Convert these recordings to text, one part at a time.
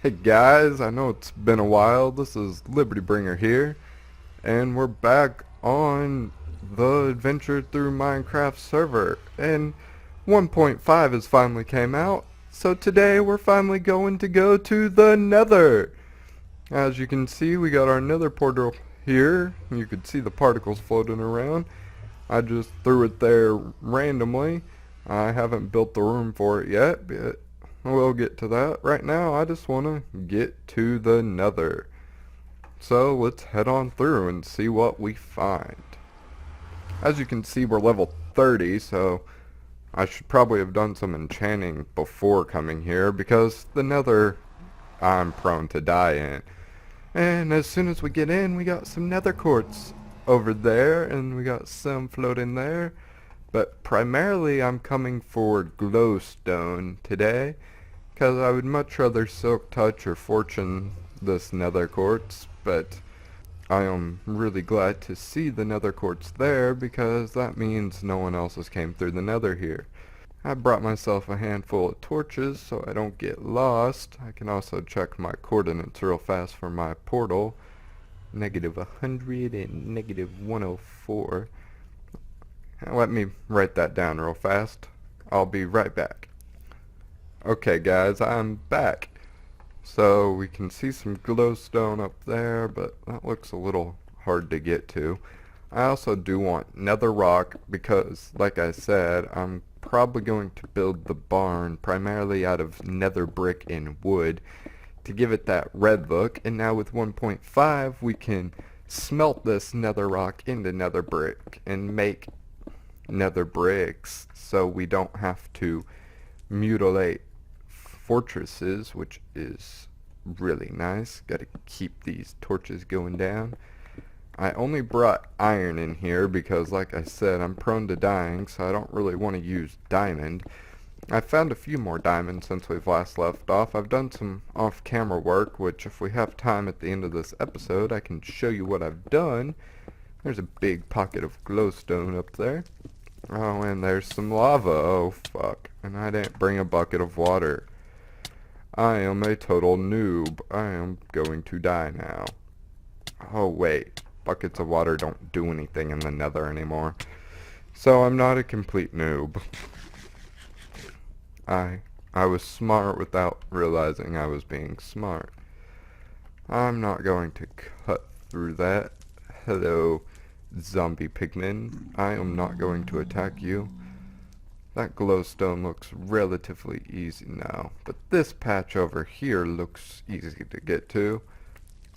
Hey guys, I know it's been a while. This is Liberty Bringer here, and we're back on the adventure through Minecraft server. And 1.5 has finally came out, so today we're finally going to go to the Nether. As you can see, we got our Nether portal here. You could see the particles floating around. I just threw it there randomly. I haven't built the room for it yet, but we'll get to that. Right now, I just want to get to the Nether. So let's head on through and see what we find. As you can see, we're level 30, so I should probably have done some enchanting before coming here because the Nether I'm prone to die in. And as soon as we get in, we got some nether quartz over there, and we got some floating there. But primarily, I'm coming for glowstone today, because I would much rather silk touch or fortune this nether quartz. But I am really glad to see the nether quartz there, because that means no one else has came through the nether here. I brought myself a handful of torches so I don't get lost. I can also check my coordinates real fast for my portal. -100 and -104. Let me write that down real fast. I'll be right back. Okay guys, I'm back. So we can see some glowstone up there, but that looks a little hard to get to. I also do want nether rock because, like I said, I'm probably going to build the barn primarily out of nether brick and wood to give it that red look. And now with 1.5 we can smelt this nether rock into nether brick and make nether bricks, so we don't have to mutilate fortresses, which is really nice. Gotta keep these torches going down. I only brought iron in here because, like I said, I'm prone to dying, so I don't really want to use diamond. I found a few more diamonds since we've last left off. I've done some off-camera work, which if we have time at the end of this episode, I can show you what I've done. There's a big pocket of glowstone up there. Oh, and there's some lava. Oh, fuck. And I didn't bring a bucket of water. I am a total noob. I am going to die now. Oh, wait. Buckets of water don't do anything in the nether anymore. So I'm not a complete noob. I was smart without realizing I was being smart. I'm not going to cut through that. Hello, zombie pigmen. I am not going to attack you. That glowstone looks relatively easy now, but this patch over here looks easy to get to.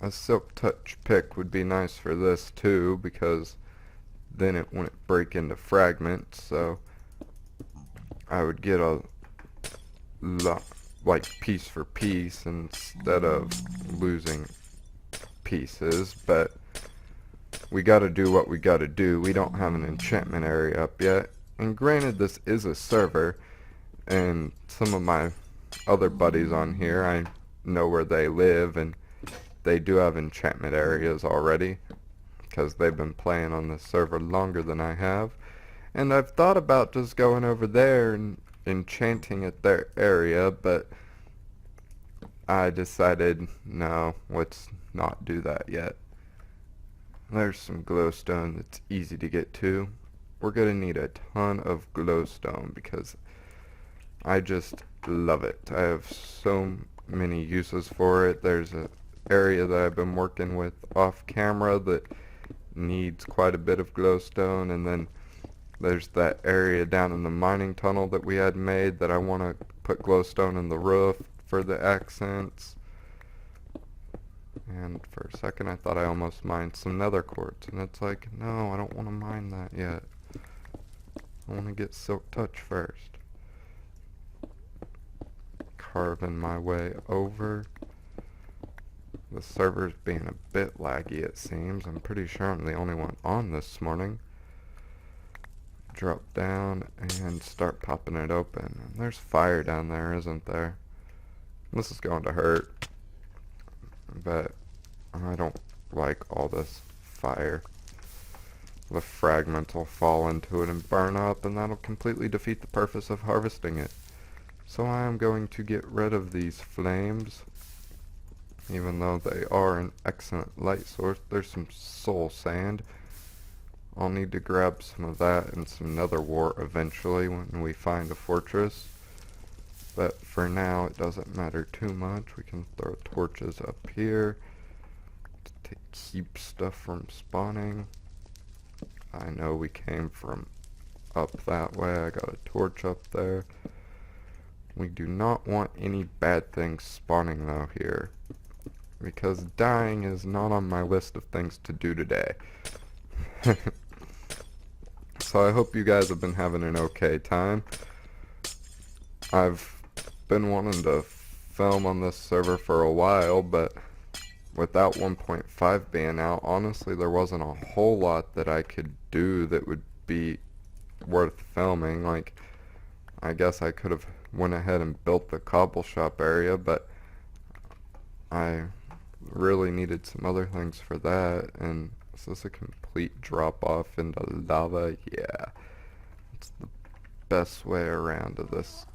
A silk touch pick would be nice for this too, because then it wouldn't break into fragments, so I would get a lot, like piece for piece instead of losing pieces. But we gotta do what we gotta do. We don't have an enchantment area up yet, and granted this is a server, and some of my other buddies on here, I know where they live, and they do have enchantment areas already because they've been playing on this server longer than I have. And I've thought about just going over there and enchanting at their area, but I decided no, let's not do that yet. There's some glowstone that's easy to get to. We're gonna need a ton of glowstone because I just love it. I have so many uses for it. There's a area that I've been working with off camera that needs quite a bit of glowstone, and then there's that area down in the mining tunnel that we had made that I want to put glowstone in the roof for the accents. And for a second I thought I almost mined some nether quartz, and it's like, no, I don't want to mine that yet. I want to get silk touch first. Carving my way over. The server's being a bit laggy, it seems. I'm pretty sure I'm the only one on this morning. Drop down and start popping it open. And there's fire down there, isn't there? This is going to hurt. But I don't like all this fire. The fragments will fall into it and burn up, and that'll completely defeat the purpose of harvesting it. So I am going to get rid of these flames even though they are an excellent light source. There's some soul sand. I'll need to grab some of that and some nether wart eventually when we find a fortress. But for now, it doesn't matter too much. We can throw torches up here to keep stuff from spawning. I know we came from up that way. I got a torch up there. We do not want any bad things spawning though here, because dying is not on my list of things to do today. So I hope you guys have been having an okay time. I've been wanting to film on this server for a while, but without 1.5 being out, honestly there wasn't a whole lot that I could do that would be worth filming. Like, I guess I could have went ahead and built the cobble shop area, but I really needed some other things for that. And is this a complete drop off into lava? Yeah, it's the best way around to this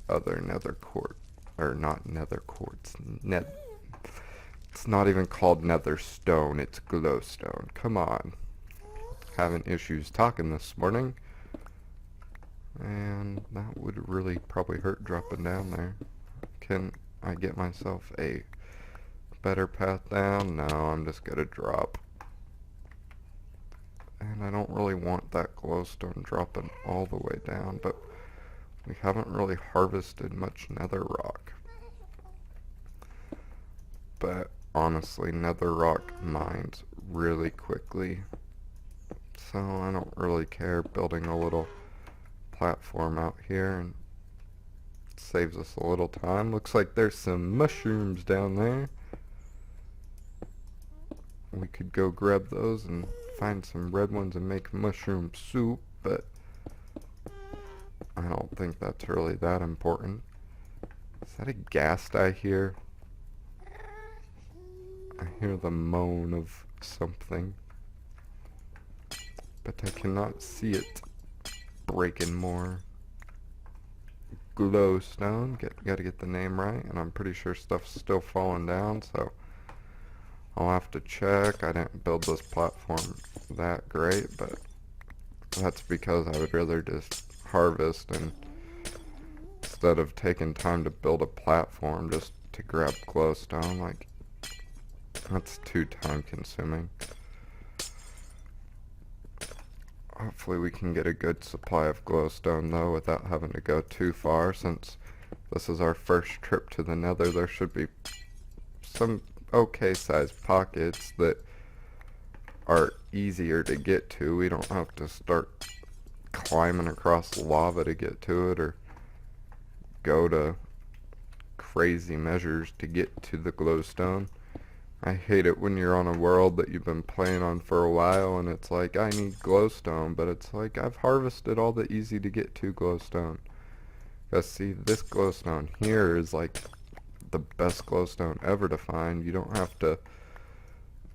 other nether court, or not nether quartz, it's not even called nether stone, it's glowstone. Come on, having issues talking this morning, and that would really probably hurt dropping down there. Can I get myself a better path down? No, I'm just gonna drop. And I don't really want that glowstone dropping all the way down, but we haven't really harvested much nether rock. But honestly, nether rock mines really quickly, so I don't really care building a little platform out here, and it saves us a little time. Looks like there's some mushrooms down there. We could go grab those and find some red ones and make mushroom soup, but I don't think that's really that important. Is that a ghast I hear? I hear the moan of something, but I cannot see it. Breaking more glowstone. Gotta get the name right, and I'm pretty sure stuff's still falling down, so I'll have to check. I didn't build this platform that great, but that's because I would rather just harvest, and instead of taking time to build a platform just to grab glowstone, like, that's too time consuming. Hopefully we can get a good supply of glowstone though without having to go too far. Since this is our first trip to the nether, there should be some okay sized pockets that are easier to get to. We don't have to start climbing across lava to get to it, or go to crazy measures to get to the glowstone. I hate it when you're on a world that you've been playing on for a while and it's like, I need glowstone, but it's like, I've harvested all the easy to get to glowstone. Cause see, this glowstone here is like the best glowstone ever to find. You don't have to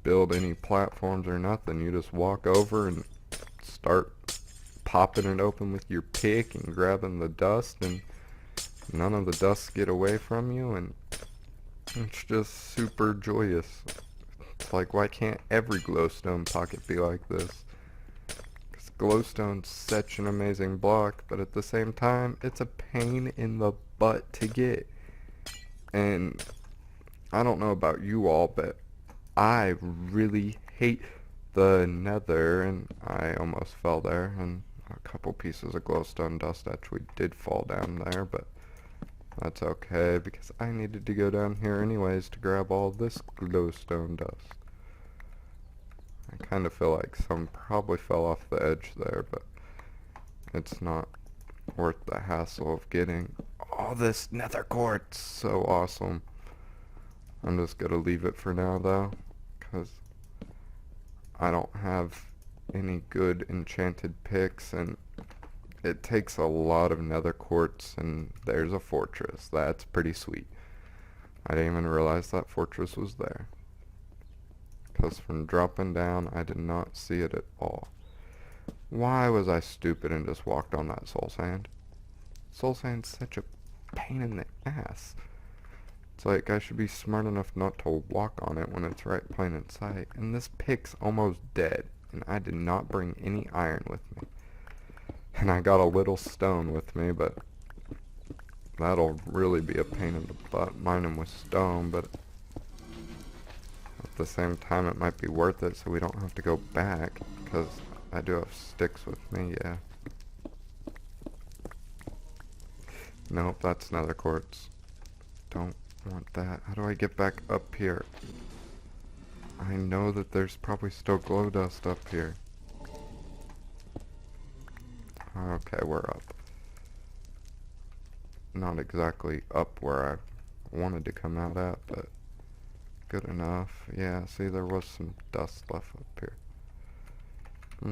build any platforms or nothing. You just walk over and start popping it open with your pick and grabbing the dust, and none of the dust get away from you, and it's just super joyous. It's like, why can't every glowstone pocket be like this? Because glowstone's such an amazing block, but at the same time, it's a pain in the butt to get. And I don't know about you all, but I really hate the nether, and I almost fell there, and a couple pieces of glowstone dust actually did fall down there, but that's okay, because I needed to go down here anyways to grab all this glowstone dust. I kind of feel like some probably fell off the edge there, but it's not worth the hassle of getting all this nether quartz. So awesome. I'm just gonna leave it for now though, because I don't have any good enchanted picks, and it takes a lot of nether quartz, and there's a fortress. That's pretty sweet. I didn't even realize that fortress was there, because from dropping down I did not see it at all. Why was I stupid and just walked on that soul sand? Soul sand's such a pain in the ass. It's like I should be smart enough not to walk on it when it's right plain in sight. And this pick's almost dead. And I did not bring any iron with me. And I got a little stone with me, but that'll really be a pain in the butt mining with stone, but at the same time it might be worth it so we don't have to go back, because I do have sticks with me, yeah. Nope, that's nether quartz. Don't want that. How do I get back up here? I know that there's probably still glow dust up here. Okay, we're up. Not exactly up where I wanted to come out at, but good enough. Yeah, see, there was some dust left up here.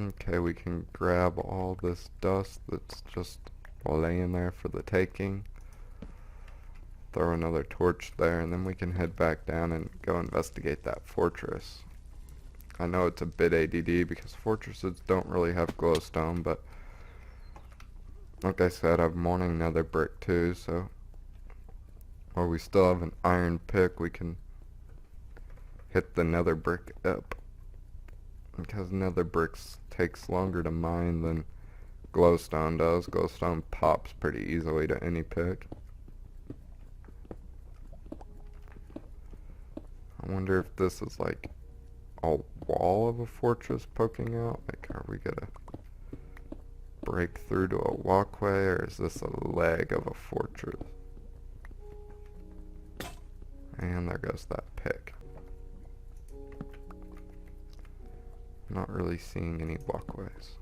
Okay, we can grab all this dust that's just laying there for the taking. Throw another torch there, and then we can head back down and go investigate that fortress. I know it's a bit ADD because fortresses don't really have glowstone, but like I said, I'm wanting another brick too, so while we still have an iron pick, we can hit the nether brick up, because nether bricks takes longer to mine than glowstone does. Glowstone pops pretty easily to any pick. I wonder if this is like a wall of a fortress poking out. Like, are we gonna break through to a walkway, or is this a leg of a fortress? And there goes that pick. Not really seeing any walkways,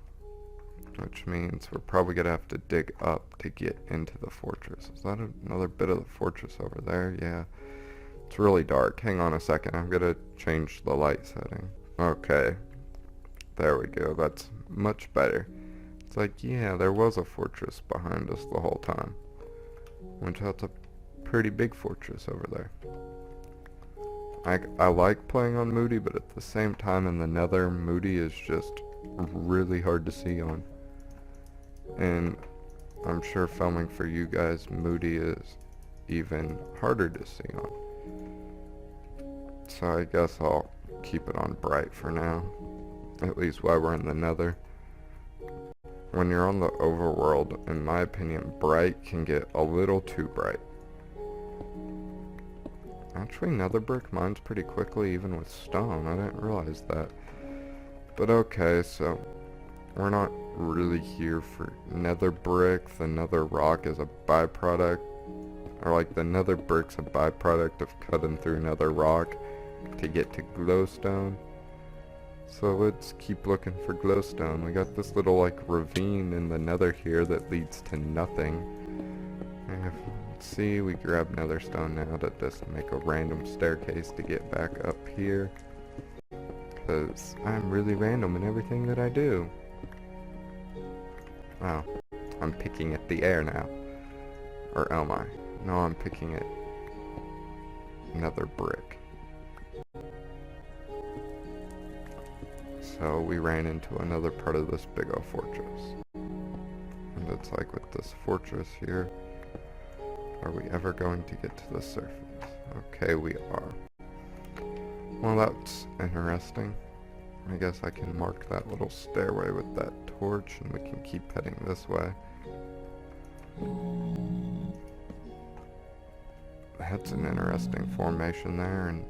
which means we're probably gonna have to dig up to get into the fortress. Is that another bit of the fortress over there? Yeah. It's really dark. Hang on a second. I'm gonna change the light setting. Okay. There we go. That's much better. It's like, yeah, there was a fortress behind us the whole time. Which, that's a pretty big fortress over there. I like playing on Moody, but at the same time in the nether, Moody is just really hard to see on. And I'm sure filming for you guys, Moody is even harder to see on. So I guess I'll keep it on bright for now, at least while we're in the nether. When you're on the overworld, in my opinion, bright can get a little too bright. Actually, nether brick mines pretty quickly even with stone. I didn't realize that. But okay, so we're not really here for nether brick. The nether rock is a byproduct, or like the nether brick's a byproduct of cutting through nether rock to get to glowstone. So let's keep looking for glowstone. We got this little like ravine in the nether here that leads to nothing. And let's see, we grab nether stone now to just make a random staircase to get back up here, because I'm really random in everything that I do. Wow, I'm picking at the air now. Or am I? No, I'm picking at nether brick. So we ran into another part of this big old fortress. And it's like, with this fortress here, are we ever going to get to the surface? Okay, we are. Well, that's interesting. I guess I can mark that little stairway with that torch, and we can keep heading this way. That's an interesting formation there, and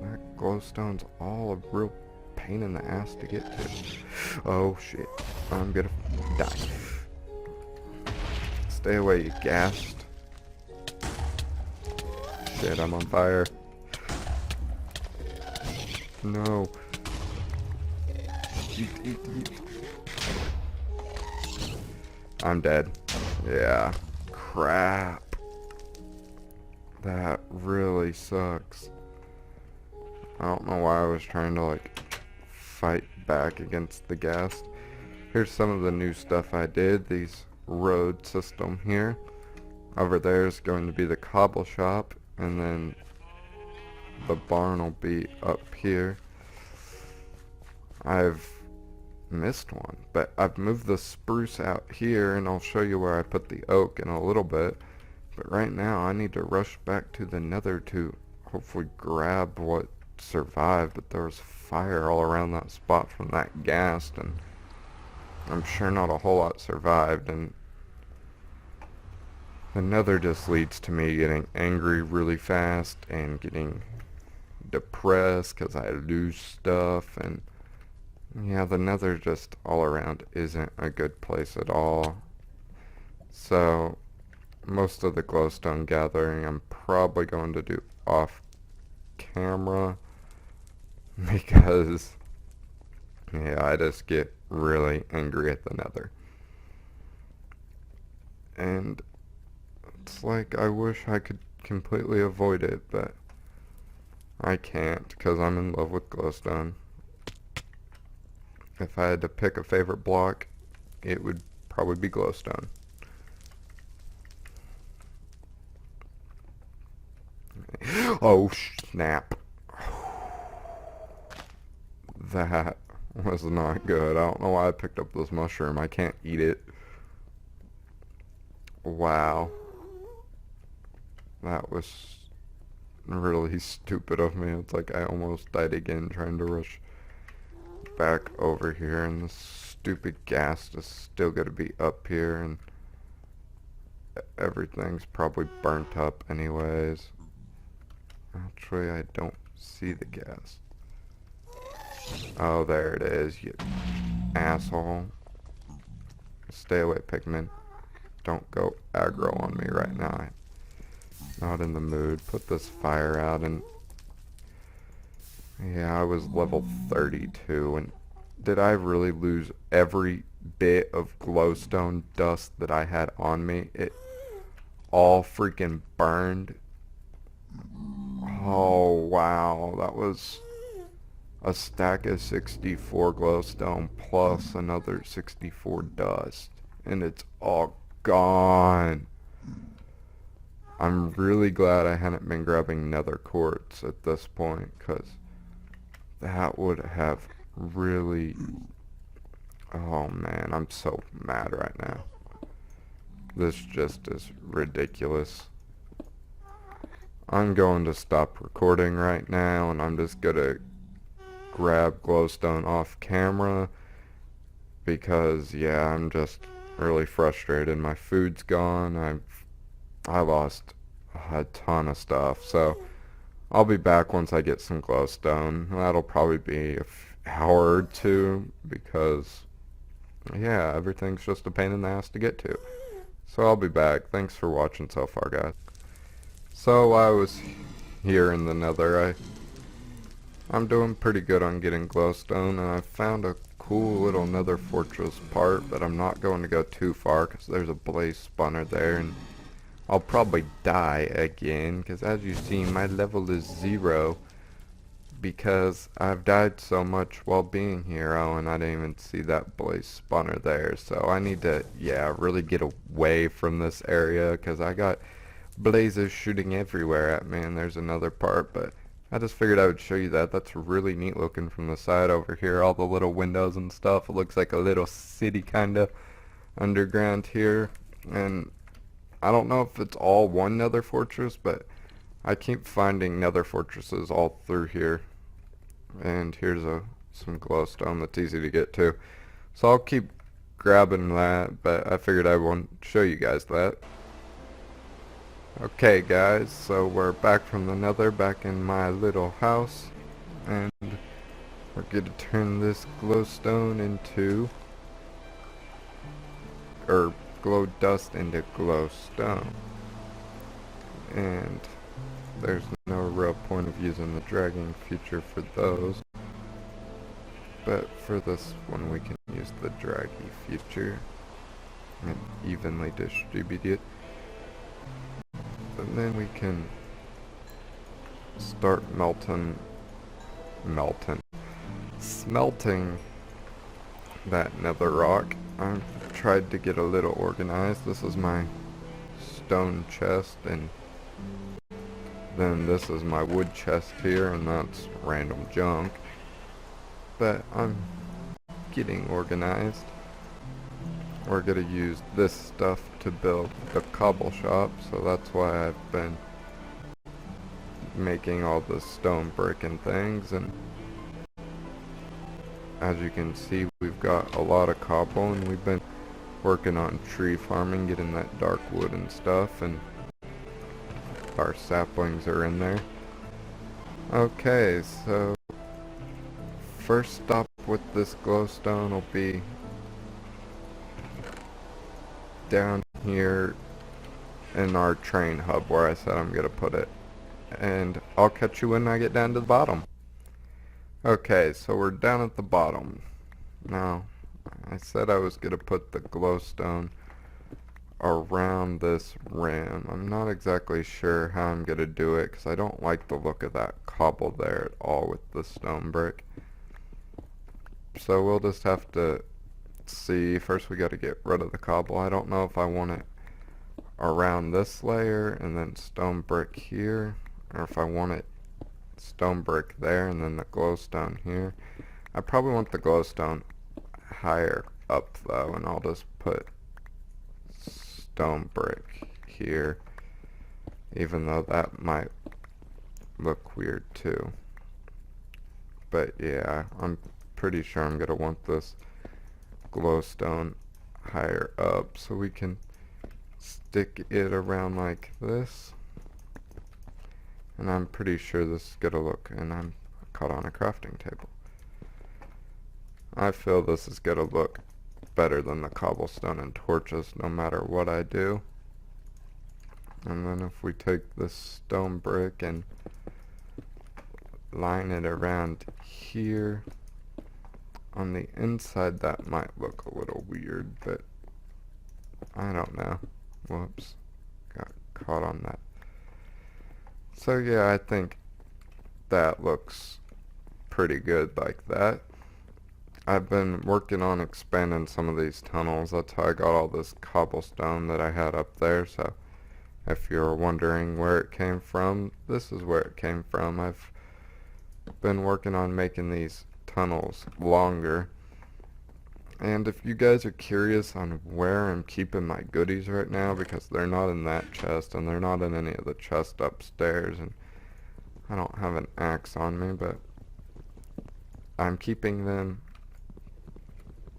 that glowstone's all a real pain in the ass to get to. Oh shit, I'm gonna die. Stay away, you ghast. Shit, I'm on fire. No. I'm dead. Yeah. Crap. That really sucks. I don't know why I was trying to like fight back against the ghast. Here's some of the new stuff I did. These road system here. Over there is going to be the cobble shop, and then the barn will be up here. I've missed one, but I've moved the spruce out here, and I'll show you where I put the oak in a little bit. But right now I need to rush back to the nether to hopefully grab what survived. But there was fire all around that spot from that ghast, and I'm sure not a whole lot survived. And the nether just leads to me getting angry really fast and getting depressed because I lose stuff. And yeah, the nether just all around isn't a good place at all. So most of the glowstone gathering I'm probably going to do off camera because yeah, I just get really angry at the nether. And it's like I wish I could completely avoid it, but I can't because I'm in love with glowstone. If I had to pick a favorite block, it would probably be glowstone. Oh snap. That was not good. I don't know why I picked up this mushroom. I can't eat it. Wow. That was really stupid of me. It's like I almost died again trying to rush back over here, and this stupid ghast is still gonna be up here, and everything's probably burnt up anyways. Actually, I don't see the ghast. Oh, there it is, you asshole. Stay away, Pikmin. Don't go aggro on me right now. I'm not in the mood. Put this fire out, and yeah, I was level 32, and did I really lose every bit of glowstone dust that I had on me? It all freaking burned. Oh wow, that was a stack of 64 glowstone plus another 64 dust, and it's all gone. I'm really glad I hadn't been grabbing nether quartz at this point, because that would have really... Oh man, I'm so mad right now. This just is ridiculous. I'm going to stop recording right now, and I'm just gonna grab glowstone off camera because yeah, I'm just really frustrated. My food's gone. I lost a ton of stuff, so I'll be back once I get some glowstone. That'll probably be an hour or two because yeah, everything's just a pain in the ass to get to. So I'll be back. Thanks for watching so far, guys. So I was here in the nether. I'm doing pretty good on getting glowstone, and I found a cool little nether fortress part, but I'm not going to go too far because there's a blaze spawner there, and I'll probably die again because as you see, my level is 0 because I've died so much while being here. Oh, and I didn't even see that blaze spawner there, so I need to, yeah, really get away from this area because I got blazes shooting everywhere at me. And there's another part, but I just figured I would show you that. That's really neat looking from the side over here, all the little windows and stuff. It looks like a little city kinda underground here, and I don't know if it's all one nether fortress, but I keep finding nether fortresses all through here. And here's some glowstone that's easy to get to, so I'll keep grabbing that, but I figured I won't show you guys that. Okay guys, so we're back from the nether, back in my little house, and we're going to turn this glowstone into, or glow dust into glowstone. And there's no real point of using the dragging feature for those, but for this one we can use the draggy feature and evenly distribute it. And then we can start smelting that nether rock. I've tried to get a little organized. This is my stone chest, and then this is my wood chest here, and that's random junk. But I'm getting organized. we're gonna use this stuff to build the cobble shop, so that's why I've been making all the stone brick and things. And as you can see, we've got a lot of cobble, and we've been working on tree farming, getting that dark wood and stuff, and our saplings are in there. Okay, so first stop with this glowstone will be down here in our train hub where I said I'm gonna put it, and I'll catch you when I get down to the bottom. Okay, so we're down at the bottom. Now, I said I was gonna put the glowstone around this rim. I'm not exactly sure how I'm gonna do it because I don't like the look of that cobble there at all with the stone brick. So we'll just have to see. First we gotta get rid of the cobble. I don't know if I want it around this layer and then stone brick here, or if I want it stone brick there and then the glowstone here. I probably want the glowstone higher up though, and I'll just put stone brick here, even though that might look weird too. But yeah, I'm pretty sure I'm gonna want this glowstone higher up so we can stick it around like this. And I'm pretty sure this is gonna look, and I'm caught on a crafting table. I feel this is gonna look better than the cobblestone and torches no matter what I do. And then if we take this stone brick and line it around here on the inside, that might look a little weird, but I don't know. Whoops, got caught on that. So yeah, I think that looks pretty good like that. I've been working on expanding some of these tunnels. That's how I got all this cobblestone that I had up there. So if you're wondering where it came from, this is where it came from. I've been working on making these tunnels longer. And if you guys are curious on where I'm keeping my goodies right now, because they're not in that chest and they're not in any of the chests upstairs, and I don't have an axe on me, but I'm keeping them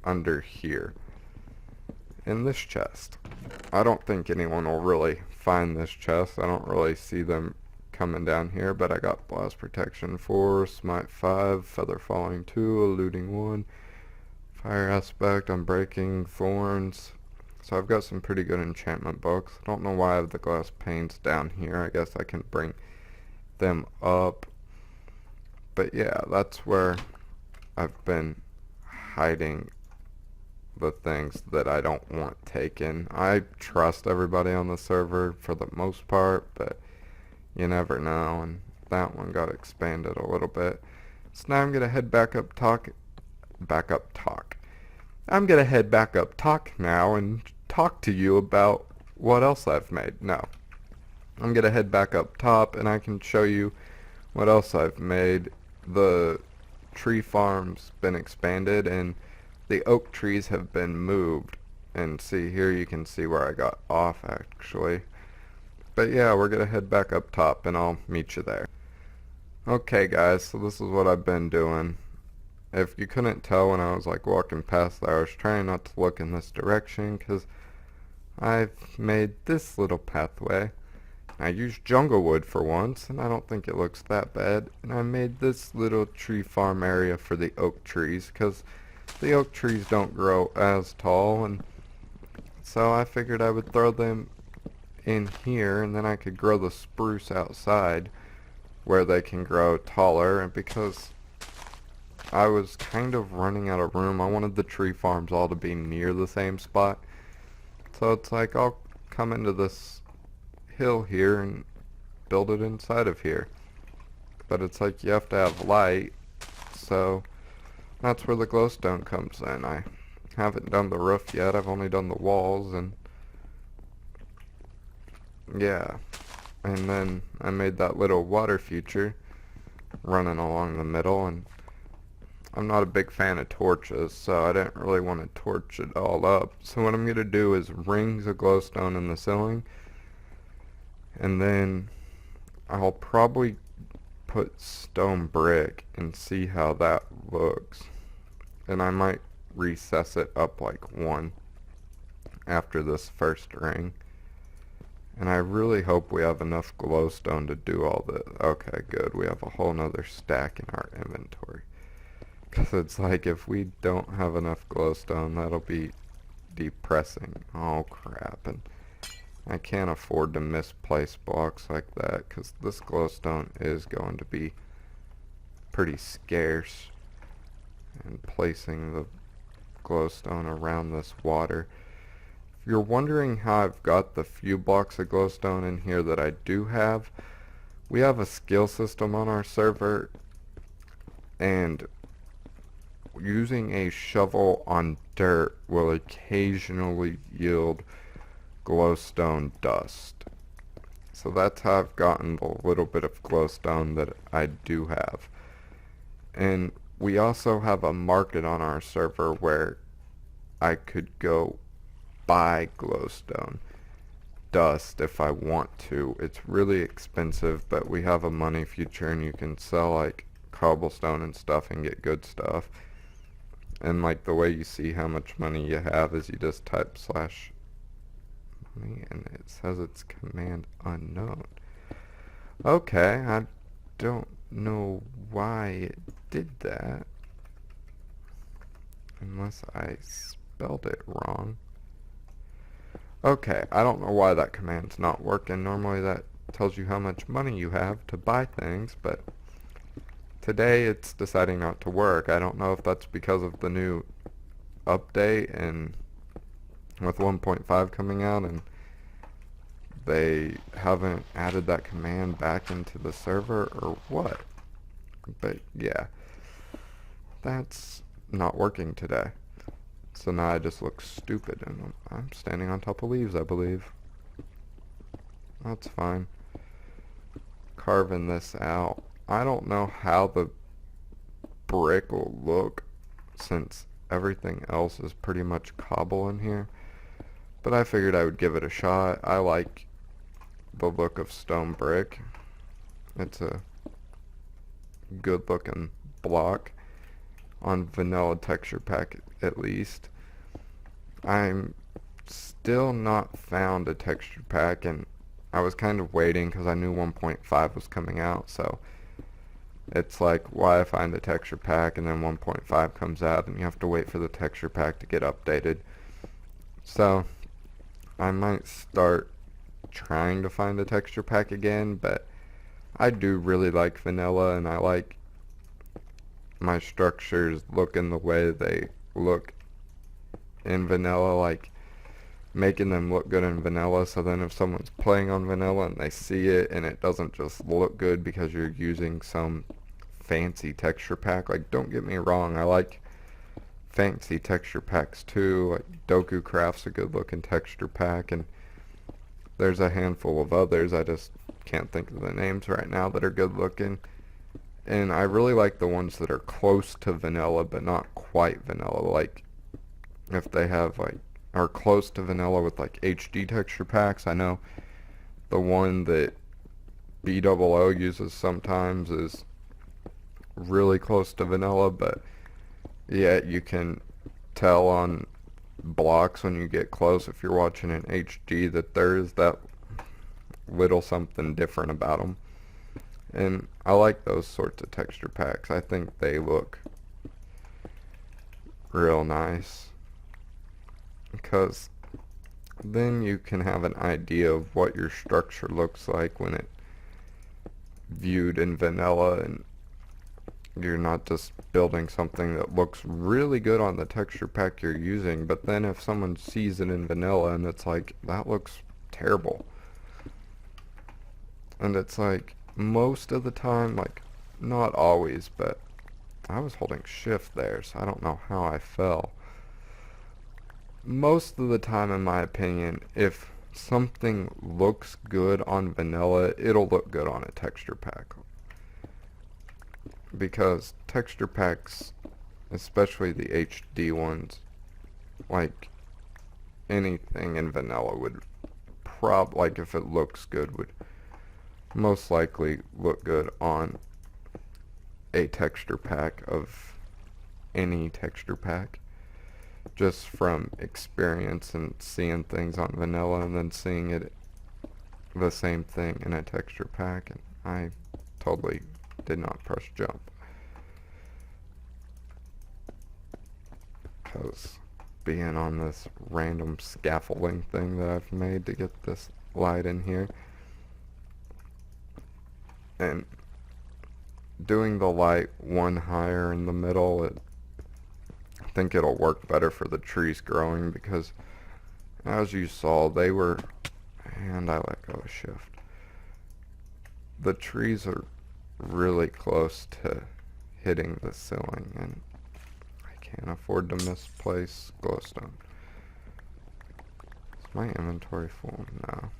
under here in this chest. I don't think anyone will really find this chest. I don't really see them coming down here, but I got blast protection 4, smite 5, feather falling 2, eluding 1, fire aspect, unbreaking, thorns. So I've got some pretty good enchantment books. I don't know why I have the glass panes down here. I guess I can bring them up. But yeah, that's where I've been hiding the things that I don't want taken. I trust everybody on the server for the most part, but you never know, and that one got expanded a little bit. So now I'm gonna head back up talk. I'm gonna head back up talk now and talk to you about what else I've made. No, I'm gonna head back up top and I can show you what else I've made. The tree farm's been expanded and the oak trees have been moved. And see, here you can see where I got off actually. But yeah, we're gonna head back up top and I'll meet you there. Okay guys, so this is what I've been doing. If you couldn't tell when I was like walking past there, I was trying not to look in this direction because I've made this little pathway. I used jungle wood for once and I don't think it looks that bad. And I made this little tree farm area for the oak trees because the oak trees don't grow as tall, and so I figured I would throw them in here and then I could grow the spruce outside where they can grow taller. And because I was kind of running out of room, I wanted the tree farms all to be near the same spot. So it's like I'll come into this hill here and build it inside of here. But it's like you have to have light, so that's where the glowstone comes in. I haven't done the roof yet, I've only done the walls, and yeah. And then I made that little water feature running along the middle, and I'm not a big fan of torches, so I didn't really want to torch it all up. So what I'm going to do is rings of glowstone in the ceiling, and then I'll probably put stone brick and see how that looks. And I might recess it up like one after this first ring. And I really hope we have enough glowstone to do all this. Okay, good. We have a whole nother stack in our inventory. Because it's like if we don't have enough glowstone, that'll be depressing. Oh crap. And I can't afford to misplace blocks like that because this glowstone is going to be pretty scarce. And placing the glowstone around this water. If you're wondering how I've got the few blocks of glowstone in here that I do have, we have a skill system on our server, and using a shovel on dirt will occasionally yield glowstone dust. So that's how I've gotten the little bit of glowstone that I do have. And we also have a market on our server where I could go buy glowstone dust if I want to. It's really expensive, but we have a money feature and you can sell like cobblestone and stuff and get good stuff. And like the way you see how much money you have is you just type slash money and it says it's command unknown. Okay, I don't know why it did that unless I spelled it wrong. Okay, I don't know why that command's not working. Normally that tells you how much money you have to buy things, but today it's deciding not to work. I don't know if that's because of the new update and with 1.5 coming out and they haven't added that command back into the server or what. But yeah, that's not working today. So now I just look stupid and I'm standing on top of leaves, I believe. That's fine. Carving this out. I don't know how the brick will look since everything else is pretty much cobble in here. But I figured I would give it a shot. I like the look of stone brick. It's a good looking block on vanilla texture pack at least. I'm still not found a texture pack and I was kind of waiting because I knew 1.5 was coming out, so it's like why find a texture pack and then 1.5 comes out and you have to wait for the texture pack to get updated. So I might start trying to find a texture pack again, but I do really like vanilla and I like my structures looking the way they look in vanilla, like making them look good in vanilla, so then if someone's playing on vanilla and they see it and it doesn't just look good because you're using some fancy texture pack. Like, don't get me wrong, I like fancy texture packs too. Like Doku Craft's a good looking texture pack and there's a handful of others, I just can't think of the names right now, that are good looking. And I really like the ones that are close to vanilla but not quite vanilla, like if they have like are close to vanilla with like HD texture packs. I know the one that BOO uses sometimes is really close to vanilla, but yet you can tell on blocks when you get close, if you're watching in HD, that there is that little something different about them. And I like those sorts of texture packs. I think they look real nice because then you can have an idea of what your structure looks like when it viewed in vanilla, and you're not just building something that looks really good on the texture pack you're using, but then if someone sees it in vanilla and it's like, that looks terrible. And it's like, most of the time, like, not always, but I was holding shift there, so I don't know how I fell. Most of the time, in my opinion, if something looks good on vanilla, it'll look good on a texture pack. Because texture packs especially the HD ones. Like, anything in vanilla would like if it looks good, would most likely look good on a texture pack of any texture pack, just from experience and seeing things on vanilla and then seeing it the same thing in a texture pack, and I totally did not press jump because being on this random scaffolding thing that I've made to get this light in here, and doing the light one higher in the middle, I think it'll work better for the trees growing, because as you saw, they were, and I let go of shift, the trees are really close to hitting the ceiling, and I can't afford to misplace glowstone. Is my inventory full? No.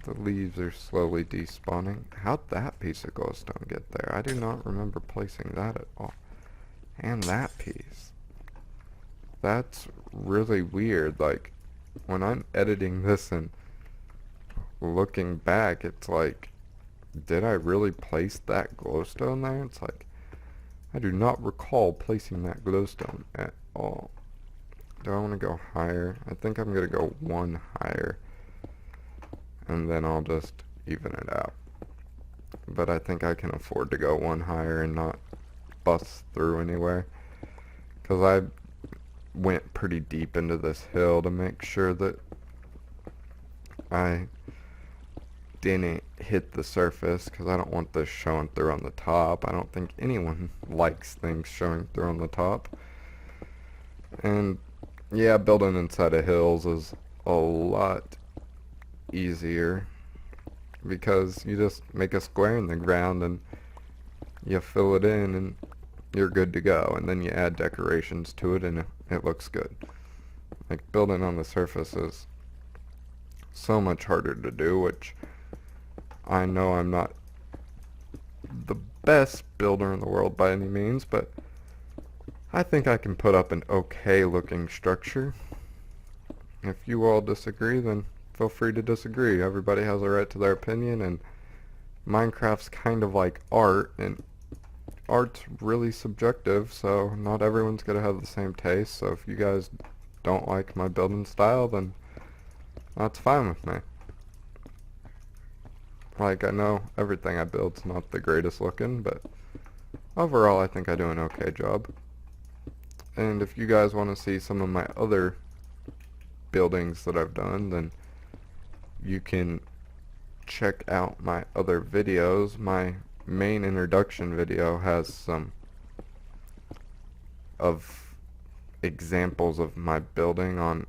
The leaves are slowly despawning. How'd that piece of glowstone get there? I do not remember placing that at all. And that piece. That's really weird. Like, when I'm editing this and looking back, it's like, did I really place that glowstone there? It's like, I do not recall placing that glowstone at all. Do I want to go higher? I think I'm going to go one higher, and then I'll just even it out. But I think I can afford to go one higher and not bust through anywhere, because I went pretty deep into this hill to make sure that I didn't hit the surface, because I don't want this showing through on the top. I don't think anyone likes things showing through on the top. And yeah, building inside of hills is a lot easier, because you just make a square in the ground and you fill it in and you're good to go, and then you add decorations to it and it looks good. Like, building on the surface is so much harder to do, which I know I'm not the best builder in the world by any means, but I think I can put up an okay looking structure. If you all disagree, then feel free to disagree. Everybody has a right to their opinion, and Minecraft's kind of like art, and art's really subjective, so not everyone's gonna have the same taste. So if you guys don't like my building style, then that's fine with me. Like, I know everything I build's not the greatest looking, but overall I think I do an okay job. And if you guys want to see some of my other buildings that I've done, then you can check out my other videos. My main introduction video has some of examples of my building on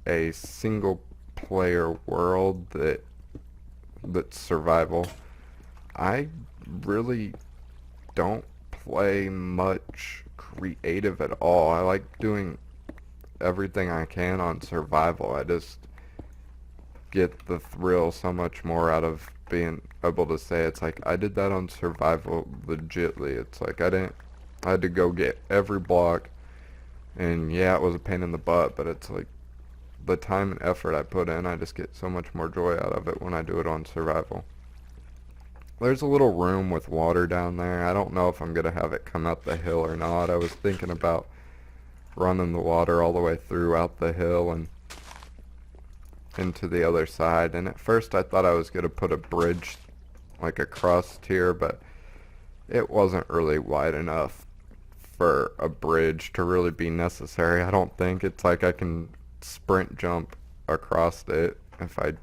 a single player world that's survival. I really don't play much creative at all. I like doing everything I can on survival. I just get the thrill so much more out of being able to say, it's like, I did that on survival legitly. It's like, I had to go get every block, and yeah, it was a pain in the butt, but it's like, the time and effort I put in, I just get so much more joy out of it when I do it on survival. There's a little room with water down there. I don't know if I'm going to have it come up the hill or not. I was thinking about running the water all the way throughout the hill and into the other side. And at first I thought I was going to put a bridge like across here, but it wasn't really wide enough for a bridge to really be necessary. I don't think. It's like I can sprint jump across it if I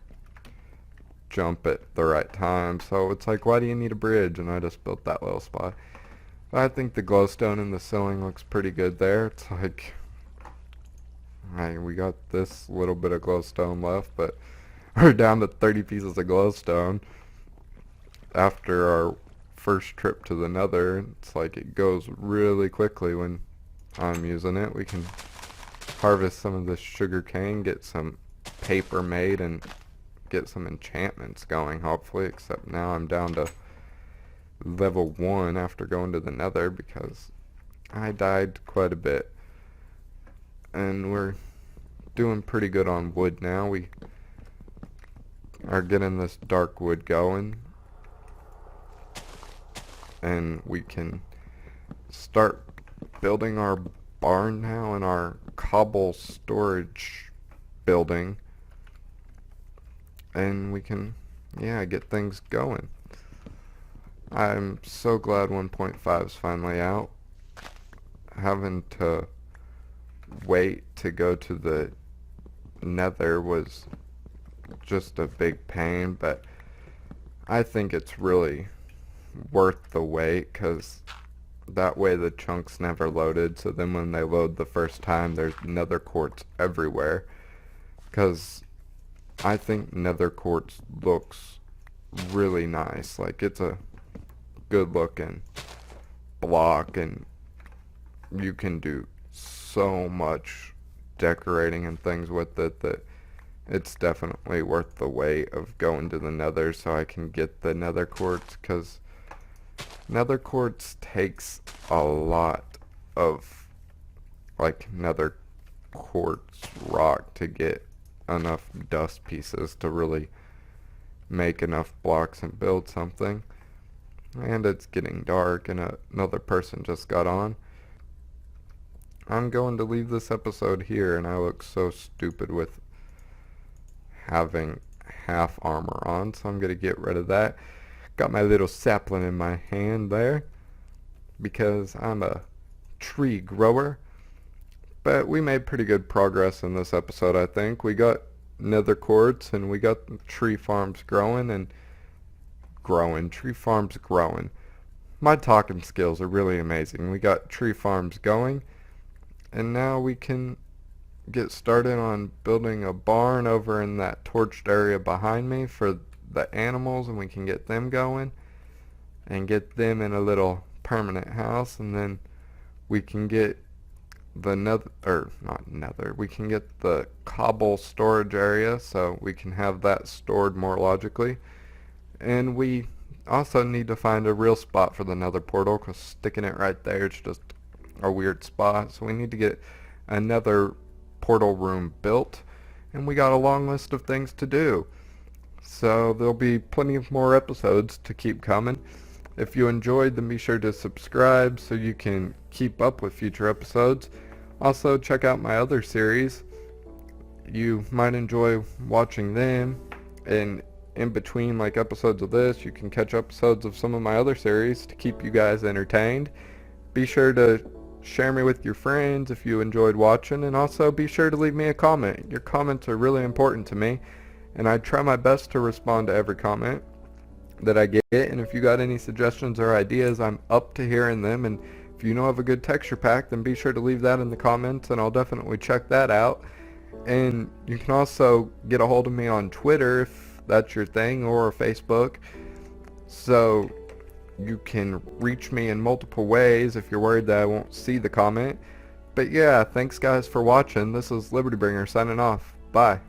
jump at the right time. So it's like, why do you need a bridge? And I just built that little spot. I think the glowstone in the ceiling looks pretty good there. It's like, we got this little bit of glowstone left, but we're down to 30 pieces of glowstone after our first trip to the nether. It's like, it goes really quickly when I'm using it. We can harvest some of this sugar cane, get some paper made, and get some enchantments going, hopefully. Except now I'm down to level 1 after going to the nether because I died quite a bit. And we're doing pretty good on wood now. We are getting this dark wood going, and we can start building our barn now and our cobble storage building, and we can get things going. I'm so glad 1.5 is finally out. Having to wait to go to the nether was just a big pain, but I think it's really worth the wait, because that way the chunks never loaded, so then when they load the first time there's nether quartz everywhere, because I think nether quartz looks really nice. Like, it's a good looking block, and you can do so much decorating and things with it that it's definitely worth the wait of going to the nether so I can get the nether quartz, because nether quartz takes a lot of like nether quartz rock to get enough dust pieces to really make enough blocks and build something. And it's getting dark and another person just got on. I'm going to leave this episode here, and I look so stupid with having half armor on, so I'm going to get rid of that. Got my little sapling in my hand there because I'm a tree grower. But we made pretty good progress in this episode, I think. We got nether quartz, and we got tree farms growing and tree farms growing. My talking skills are really amazing. We got tree farms going, and now we can get started on building a barn over in that torched area behind me for the animals, and we can get them going and get them in a little permanent house, and then we can get the we can get the cobble storage area so we can have that stored more logically. And we also need to find a real spot for the nether portal, because sticking it right there is just a weird spot. So we need to get another portal room built, and we got a long list of things to do. So there'll be plenty of more episodes to keep coming. If you enjoyed, then be sure to subscribe so you can keep up with future episodes. Also, check out my other series. You might enjoy watching them, and in between like episodes of this, you can catch episodes of some of my other series to keep you guys entertained. Be sure to share me with your friends if you enjoyed watching, and also be sure to leave me a comment. Your comments are really important to me, and I try my best to respond to every comment that I get. And if you got any suggestions or ideas, I'm up to hearing them. And if you know of a good texture pack, then be sure to leave that in the comments, and I'll definitely check that out. And you can also get a hold of me on Twitter if that's your thing, or Facebook. So you can reach me in multiple ways if you're worried that I won't see the comment. But yeah, thanks guys for watching. This is Liberty Bringer signing off. Bye.